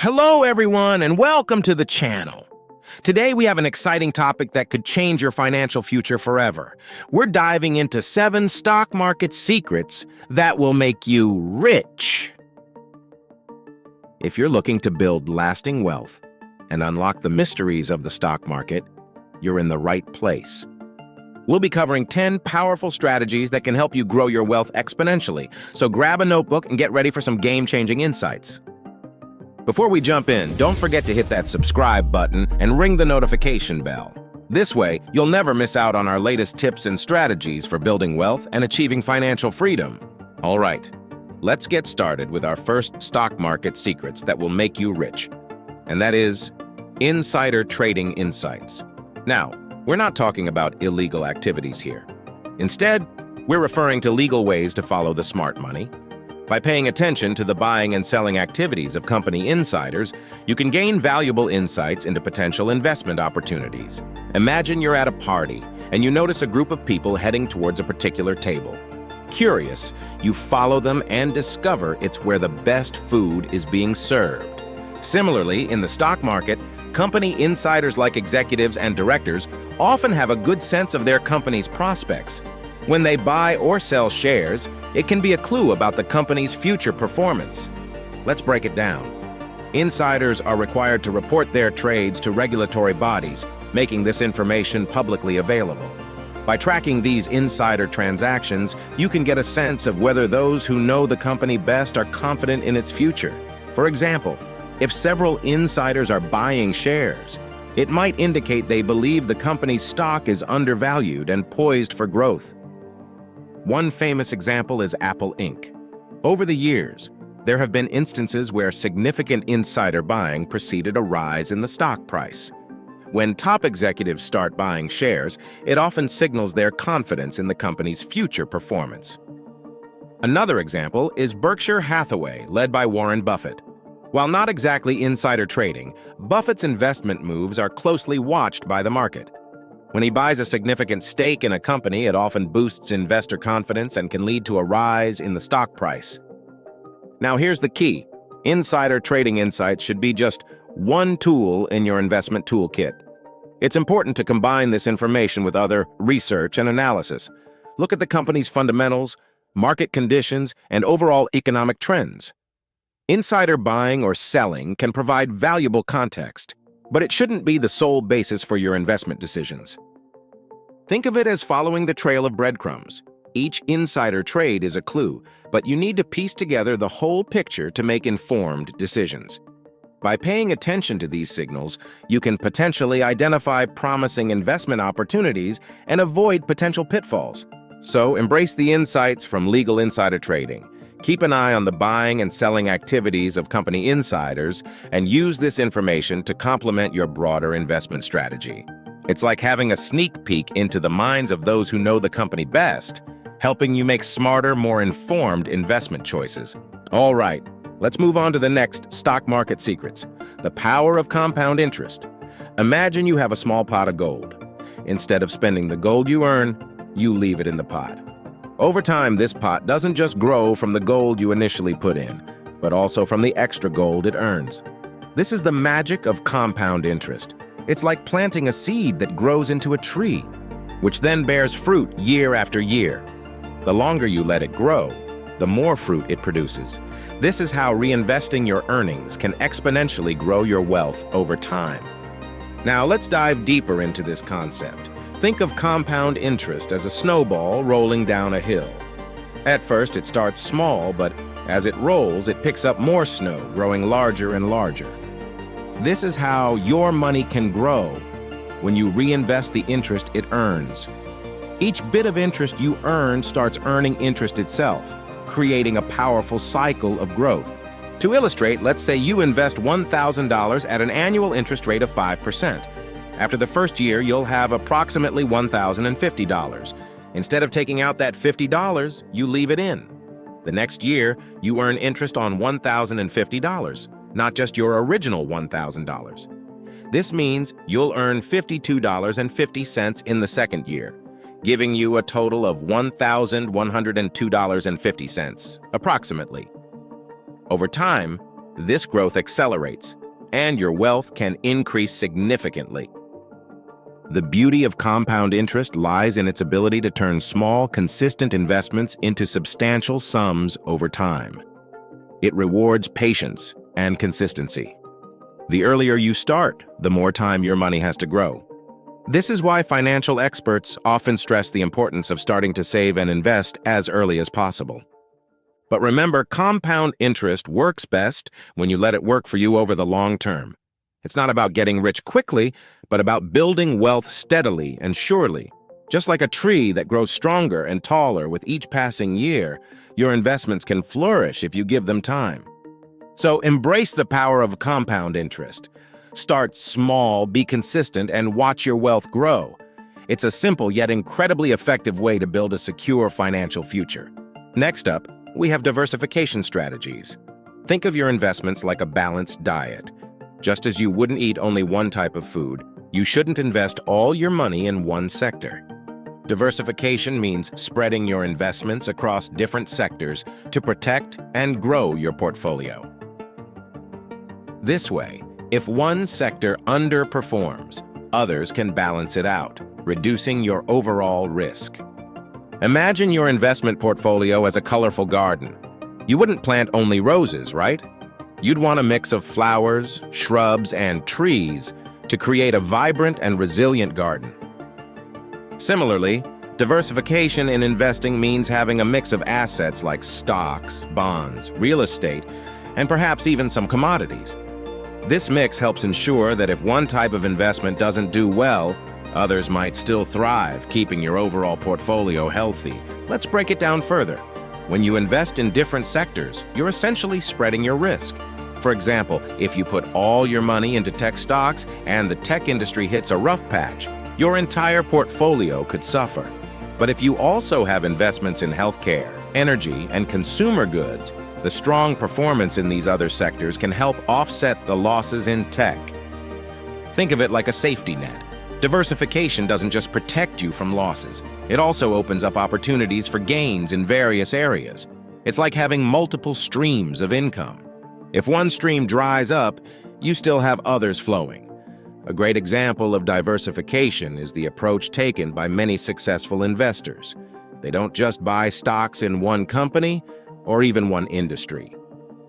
Hello, everyone, and welcome to the channel. Today, we have an exciting topic that could change your financial future forever. We're diving into 7 stock market secrets that will make you rich. If you're looking to build lasting wealth and unlock the mysteries of the stock market, you're in the right place. We'll be covering 10 powerful strategies that can help you grow your wealth exponentially. So grab a notebook and get ready for some game-changing insights. Before we jump in, don't forget to hit that subscribe button and ring the notification bell. This way, you'll never miss out on our latest tips and strategies for building wealth and achieving financial freedom. All right, let's get started with our first stock market secrets that will make you rich. And that is insider trading insights. Now, we're not talking about illegal activities here. Instead, we're referring to legal ways to follow the smart money. By paying attention to the buying and selling activities of company insiders, you can gain valuable insights into potential investment opportunities. Imagine you're at a party and you notice a group of people heading towards a particular table. Curious, you follow them and discover it's where the best food is being served. Similarly, in the stock market, company insiders like executives and directors often have a good sense of their company's prospects. When they buy or sell shares, it can be a clue about the company's future performance. Let's break it down. Insiders are required to report their trades to regulatory bodies, making this information publicly available. By tracking these insider transactions, you can get a sense of whether those who know the company best are confident in its future. For example, if several insiders are buying shares, it might indicate they believe the company's stock is undervalued and poised for growth. One famous example is Apple Inc. Over the years, there have been instances where significant insider buying preceded a rise in the stock price. When top executives start buying shares, it often signals their confidence in the company's future performance. Another example is Berkshire Hathaway, led by Warren Buffett. While not exactly insider trading, Buffett's investment moves are closely watched by the market. When he buys a significant stake in a company, it often boosts investor confidence and can lead to a rise in the stock price. Now here's the key. Insider trading insights should be just one tool in your investment toolkit. It's important to combine this information with other research and analysis. Look at the company's fundamentals, market conditions, and overall economic trends. Insider buying or selling can provide valuable context, but it shouldn't be the sole basis for your investment decisions. Think of it as following the trail of breadcrumbs. Each insider trade is a clue, but you need to piece together the whole picture to make informed decisions. By paying attention to these signals, you can potentially identify promising investment opportunities and avoid potential pitfalls. So embrace the insights from legal insider trading. Keep an eye on the buying and selling activities of company insiders and use this information to complement your broader investment strategy. It's like having a sneak peek into the minds of those who know the company best, helping you make smarter, more informed investment choices. All right, let's move on to the next stock market secrets, the power of compound interest. Imagine you have a small pot of gold. Instead of spending the gold you earn, you leave it in the pot. Over time, this pot doesn't just grow from the gold you initially put in, but also from the extra gold it earns. This is the magic of compound interest. It's like planting a seed that grows into a tree, which then bears fruit year after year. The longer you let it grow, the more fruit it produces. This is how reinvesting your earnings can exponentially grow your wealth over time. Now, let's dive deeper into this concept. Think of compound interest as a snowball rolling down a hill. At first, it starts small, but as it rolls, it picks up more snow, growing larger and larger. This is how your money can grow when you reinvest the interest it earns. Each bit of interest you earn starts earning interest itself, creating a powerful cycle of growth. To illustrate, let's say you invest $1,000 at an annual interest rate of 5%. After the first year, you'll have approximately $1,050. Instead of taking out that $50, you leave it in. The next year, you earn interest on $1,050, not just your original $1,000. This means you'll earn $52.50 in the second year, giving you a total of $1,102.50, approximately. Over time, this growth accelerates, and your wealth can increase significantly. The beauty of compound interest lies in its ability to turn small, consistent investments into substantial sums over time. It rewards patience and consistency. The earlier you start, the more time your money has to grow. This is why financial experts often stress the importance of starting to save and invest as early as possible. But remember, compound interest works best when you let it work for you over the long term. It's not about getting rich quickly, but about building wealth steadily and surely. Just like a tree that grows stronger and taller with each passing year, your investments can flourish if you give them time. So embrace the power of compound interest. Start small, be consistent, and watch your wealth grow. It's a simple yet incredibly effective way to build a secure financial future. Next up, we have diversification strategies. Think of your investments like a balanced diet. Just as you wouldn't eat only one type of food, you shouldn't invest all your money in one sector. Diversification means spreading your investments across different sectors to protect and grow your portfolio. This way, if one sector underperforms, others can balance it out, reducing your overall risk. Imagine your investment portfolio as a colorful garden. You wouldn't plant only roses, right? You'd want a mix of flowers, shrubs, and trees to create a vibrant and resilient garden. Similarly, diversification in investing means having a mix of assets like stocks, bonds, real estate, and perhaps even some commodities. This mix helps ensure that if one type of investment doesn't do well, others might still thrive, keeping your overall portfolio healthy. Let's break it down further. When you invest in different sectors, you're essentially spreading your risk. For example, if you put all your money into tech stocks and the tech industry hits a rough patch, your entire portfolio could suffer. But if you also have investments in healthcare, energy, and consumer goods, the strong performance in these other sectors can help offset the losses in tech. Think of it like a safety net. Diversification doesn't just protect you from losses. It also opens up opportunities for gains in various areas. It's like having multiple streams of income. If one stream dries up, you still have others flowing. A great example of diversification is the approach taken by many successful investors. They don't just buy stocks in one company or even one industry.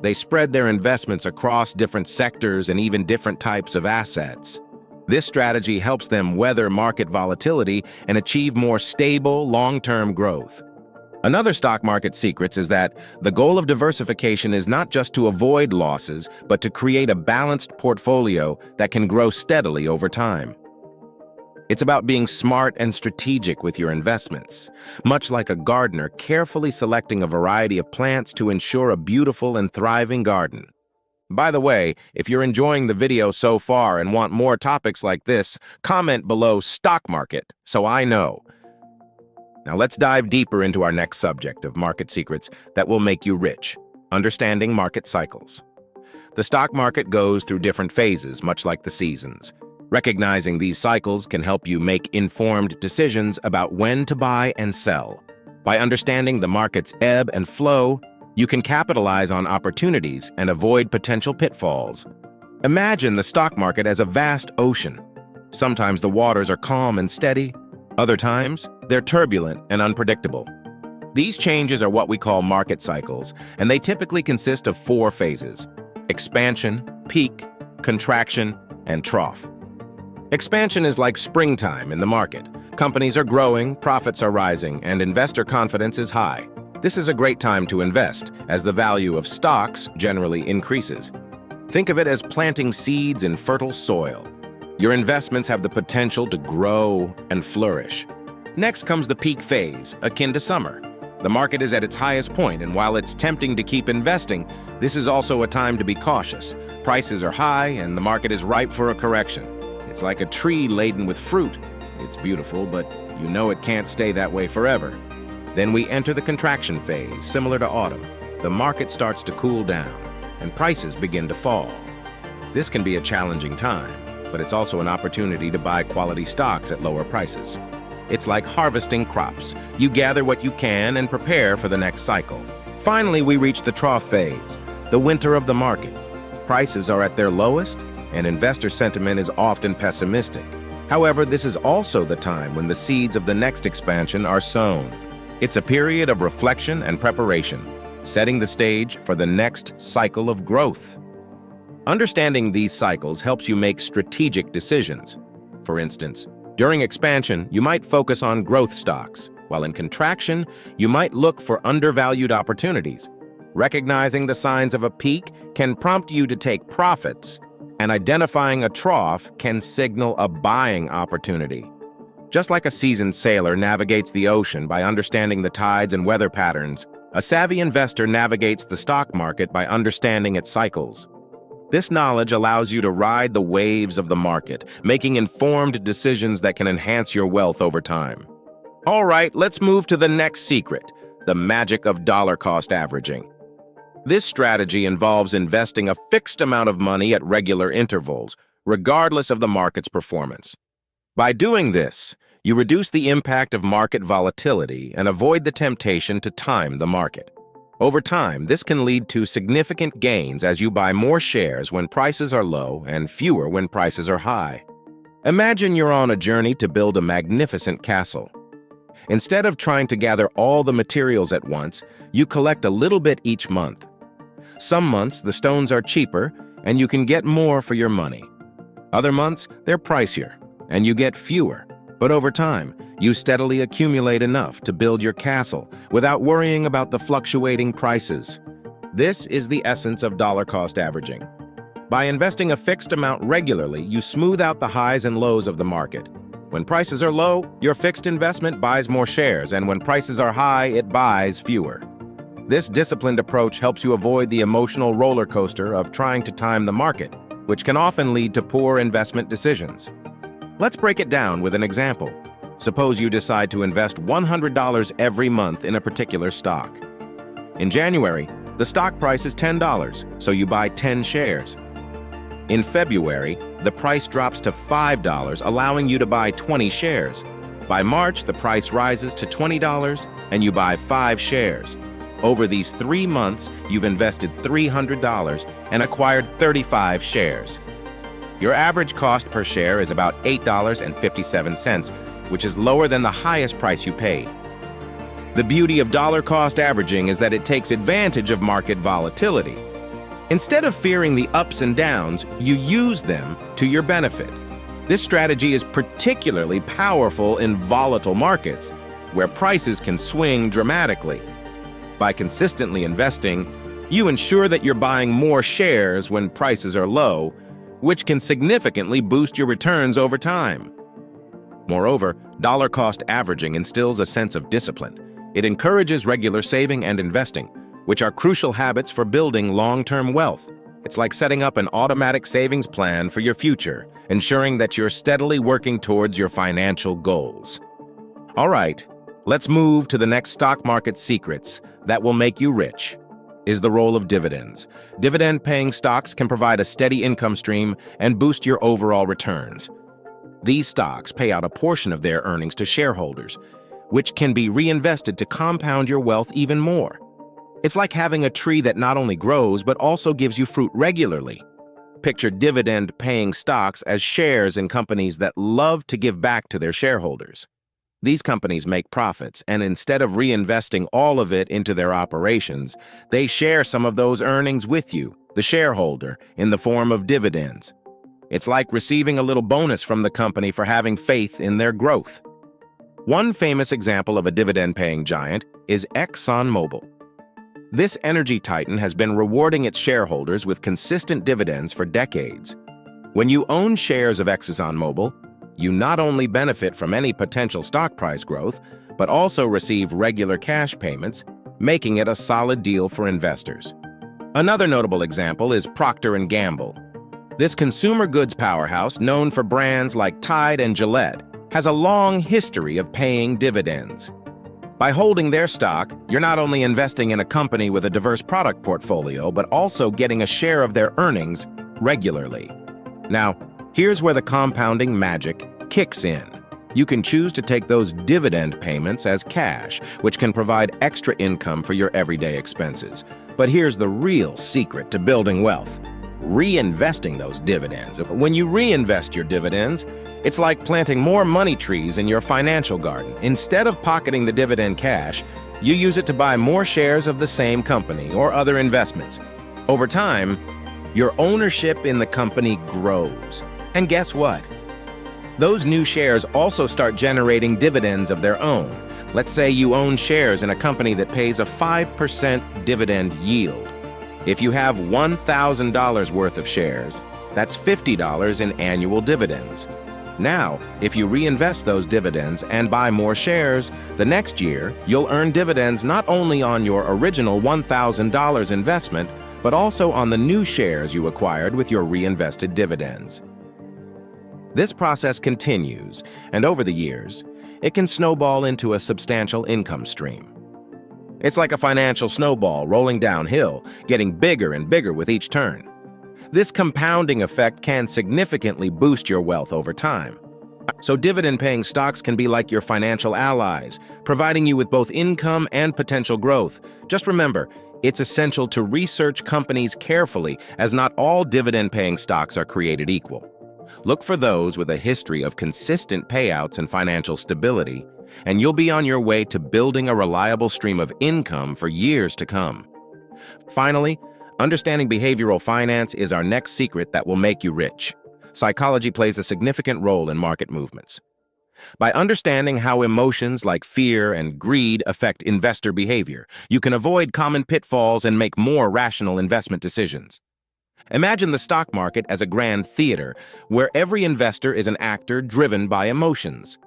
They spread their investments across different sectors and even different types of assets. This strategy helps them weather market volatility and achieve more stable, long-term growth. Another stock market secret is that the goal of diversification is not just to avoid losses, but to create a balanced portfolio that can grow steadily over time. It's about being smart and strategic with your investments, much like a gardener carefully selecting a variety of plants to ensure a beautiful and thriving garden. By the way, if you're enjoying the video so far and want more topics like this, comment below stock market so I know. Now let's dive deeper into our next subject of market secrets that will make you rich, understanding market cycles. The stock market goes through different phases, much like the seasons. Recognizing these cycles can help you make informed decisions about when to buy and sell. By understanding the market's ebb and flow, you can capitalize on opportunities and avoid potential pitfalls. Imagine the stock market as a vast ocean. Sometimes the waters are calm and steady. Other times, they're turbulent and unpredictable. These changes are what we call market cycles, and they typically consist of 4 phases: expansion, peak, contraction, and trough. Expansion is like springtime in the market. Companies are growing, profits are rising, and investor confidence is high. This is a great time to invest, as the value of stocks generally increases. Think of it as planting seeds in fertile soil. Your investments have the potential to grow and flourish. Next comes the peak phase, akin to summer. The market is at its highest point, and while it's tempting to keep investing, this is also a time to be cautious. Prices are high, and the market is ripe for a correction. It's like a tree laden with fruit. It's beautiful, but you know it can't stay that way forever. Then we enter the contraction phase, similar to autumn. The market starts to cool down, and prices begin to fall. This can be a challenging time, but it's also an opportunity to buy quality stocks at lower prices. It's like harvesting crops. You gather what you can and prepare for the next cycle. Finally, we reach the trough phase, the winter of the market. prices are at their lowest, and investor sentiment is often pessimistic. However, this is also the time when the seeds of the next expansion are sown. It's a period of reflection and preparation, setting the stage for the next cycle of growth. Understanding these cycles helps you make strategic decisions. For instance, during expansion, you might focus on growth stocks, while in contraction, you might look for undervalued opportunities. Recognizing the signs of a peak can prompt you to take profits, and identifying a trough can signal a buying opportunity. Just like a seasoned sailor navigates the ocean by understanding the tides and weather patterns, a savvy investor navigates the stock market by understanding its cycles. This knowledge allows you to ride the waves of the market, making informed decisions that can enhance your wealth over time. All right, let's move to the next secret, the magic of dollar cost averaging. This strategy involves investing a fixed amount of money at regular intervals, regardless of the market's performance. By doing this, you reduce the impact of market volatility and avoid the temptation to time the market. Over time, this can lead to significant gains as you buy more shares when prices are low and fewer when prices are high. Imagine you're on a journey to build a magnificent castle. Instead of trying to gather all the materials at once, you collect a little bit each month. Some months, the stones are cheaper, and you can get more for your money. Other months, they're pricier, and you get fewer. But over time, you steadily accumulate enough to build your castle without worrying about the fluctuating prices. This is the essence of dollar cost averaging. By investing a fixed amount regularly, you smooth out the highs and lows of the market. When prices are low, your fixed investment buys more shares, and when prices are high, it buys fewer. This disciplined approach helps you avoid the emotional roller coaster of trying to time the market, which can often lead to poor investment decisions. Let's break it down with an example. Suppose you decide to invest $100 every month in a particular stock. In January, the stock price is $10, so you buy 10 shares. In February, the price drops to $5, allowing you to buy 20 shares. By March, the price rises to $20, and you buy 5 shares. Over these 3 months, you've invested $300 and acquired 35 shares. Your average cost per share is about $8.57, which is lower than the highest price you paid. The beauty of dollar cost averaging is that it takes advantage of market volatility. Instead of fearing the ups and downs, you use them to your benefit. This strategy is particularly powerful in volatile markets, where prices can swing dramatically. By consistently investing, you ensure that you're buying more shares when prices are low, which can significantly boost your returns over time. Moreover, dollar cost averaging instills a sense of discipline. It encourages regular saving and investing, which are crucial habits for building long-term wealth. It's like setting up an automatic savings plan for your future, ensuring that you're steadily working towards your financial goals. All right, let's move to the next stock market secrets that will make you rich. Is the role of dividends. Dividend-paying stocks can provide a steady income stream and boost your overall returns. These stocks pay out a portion of their earnings to shareholders, which can be reinvested to compound your wealth even more. It's like having a tree that not only grows but also gives you fruit regularly. Picture dividend-paying stocks as shares in companies that love to give back to their shareholders. These companies make profits, and instead of reinvesting all of it into their operations, they share some of those earnings with you, the shareholder, in the form of dividends. It's like receiving a little bonus from the company for having faith in their growth. One famous example of a dividend-paying giant is ExxonMobil. This energy titan has been rewarding its shareholders with consistent dividends for decades. When you own shares of ExxonMobil, you not only benefit from any potential stock price growth, but also receive regular cash payments, making it a solid deal for investors. Another notable example is Procter & Gamble. This consumer goods powerhouse, known for brands like Tide and Gillette, has a long history of paying dividends. By holding their stock, you're not only investing in a company with a diverse product portfolio, but also getting a share of their earnings regularly. Now, here's where the compounding magic kicks in. You can choose to take those dividend payments as cash, which can provide extra income for your everyday expenses. But here's the real secret to building wealth. reinvesting those dividends. When you reinvest your dividends, it's like planting more money trees in your financial garden. Instead of pocketing the dividend cash, you use it to buy more shares of the same company or other investments. Over time, your ownership in the company grows. And guess what? Those new shares also start generating dividends of their own. Let's say you own shares in a company that pays a 5% dividend yield. If you have $1,000 worth of shares, that's $50 in annual dividends. Now, if you reinvest those dividends and buy more shares, the next year, you'll earn dividends not only on your original $1,000 investment, but also on the new shares you acquired with your reinvested dividends. This process continues, and over the years, it can snowball into a substantial income stream. It's like a financial snowball rolling downhill, getting bigger and bigger with each turn. This compounding effect can significantly boost your wealth over time. So dividend-paying stocks can be like your financial allies, providing you with both income and potential growth. Just remember, it's essential to research companies carefully, as not all dividend-paying stocks are created equal. Look for those with a history of consistent payouts and financial stability, and you'll be on your way to building a reliable stream of income for years to come. Finally, understanding behavioral finance is our next secret that will make you rich. Psychology plays a significant role in market movements. By understanding how emotions like fear and greed affect investor behavior, you can avoid common pitfalls and make more rational investment decisions. Imagine the stock market as a grand theater where every investor is an actor driven by emotions.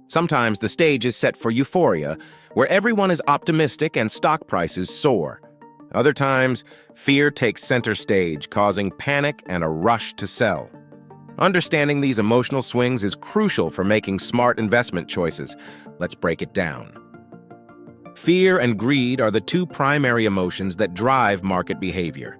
Sometimes the stage is set for euphoria, where everyone is optimistic and stock prices soar. Other times, fear takes center stage, causing panic and a rush to sell. Understanding these emotional swings is crucial for making smart investment choices. Let's break it down. Fear and greed are the two primary emotions that drive market behavior.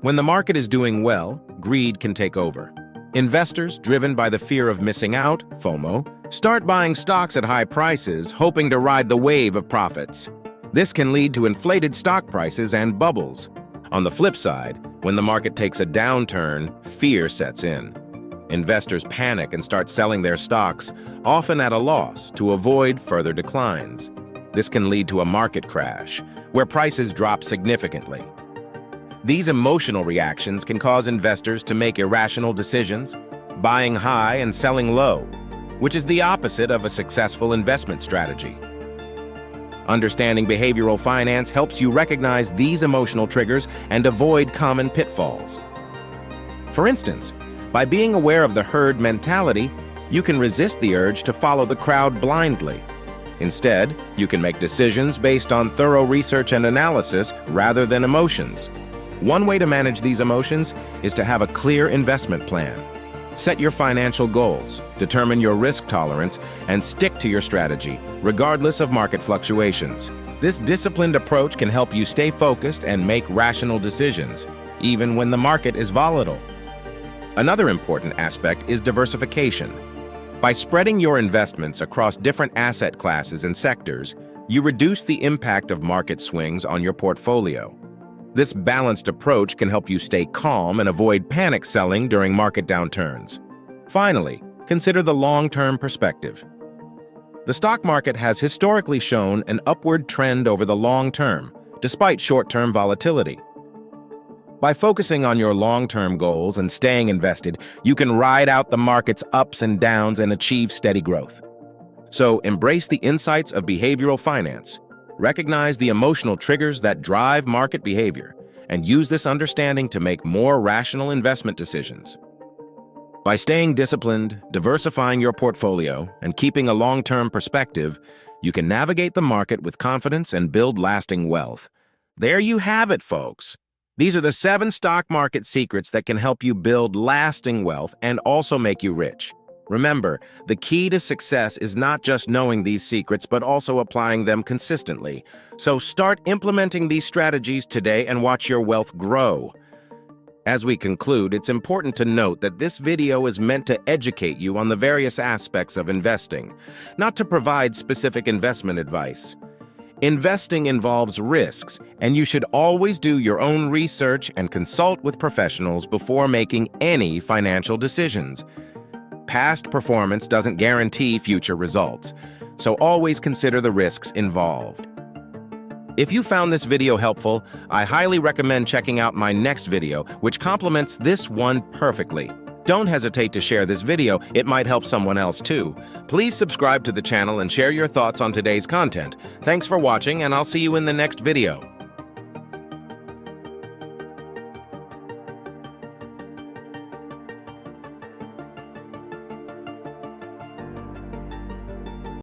When the market is doing well, greed can take over. Investors, driven by the fear of missing out, FOMO, start buying stocks at high prices, hoping to ride the wave of profits. This can lead to inflated stock prices and bubbles. On the flip side, when the market takes a downturn, fear sets in. Investors panic and start selling their stocks, often at a loss, to avoid further declines. This can lead to a market crash, where prices drop significantly. These emotional reactions can cause investors to make irrational decisions, buying high and selling low, which is the opposite of a successful investment strategy. Understanding behavioral finance helps you recognize these emotional triggers and avoid common pitfalls. For instance, by being aware of the herd mentality, you can resist the urge to follow the crowd blindly. Instead, you can make decisions based on thorough research and analysis rather than emotions. One way to manage these emotions is to have a clear investment plan. Set your financial goals, determine your risk tolerance, and stick to your strategy, regardless of market fluctuations. This disciplined approach can help you stay focused and make rational decisions, even when the market is volatile. Another important aspect is diversification. By spreading your investments across different asset classes and sectors, you reduce the impact of market swings on your portfolio. This balanced approach can help you stay calm and avoid panic selling during market downturns. Finally, consider the long-term perspective. The stock market has historically shown an upward trend over the long term, despite short-term volatility. By focusing on your long-term goals and staying invested, you can ride out the market's ups and downs and achieve steady growth. So embrace the insights of behavioral finance. Recognize the emotional triggers that drive market behavior, and use this understanding to make more rational investment decisions. By staying disciplined, diversifying your portfolio, and keeping a long-term perspective, you can navigate the market with confidence and build lasting wealth. There you have it, folks. These are the 7 stock market secrets that can help you build lasting wealth and also make you rich. Remember, the key to success is not just knowing these secrets, but also applying them consistently. So start implementing these strategies today and watch your wealth grow. As we conclude, it's important to note that this video is meant to educate you on the various aspects of investing, not to provide specific investment advice. Investing involves risks, and you should always do your own research and consult with professionals before making any financial decisions. Past performance doesn't guarantee future results, so always consider the risks involved. If you found this video helpful, I highly recommend checking out my next video, which complements this one perfectly. Don't hesitate to share this video, it might help someone else too. Please subscribe to the channel and share your thoughts on today's content. Thanks for watching, and I'll see you in the next video.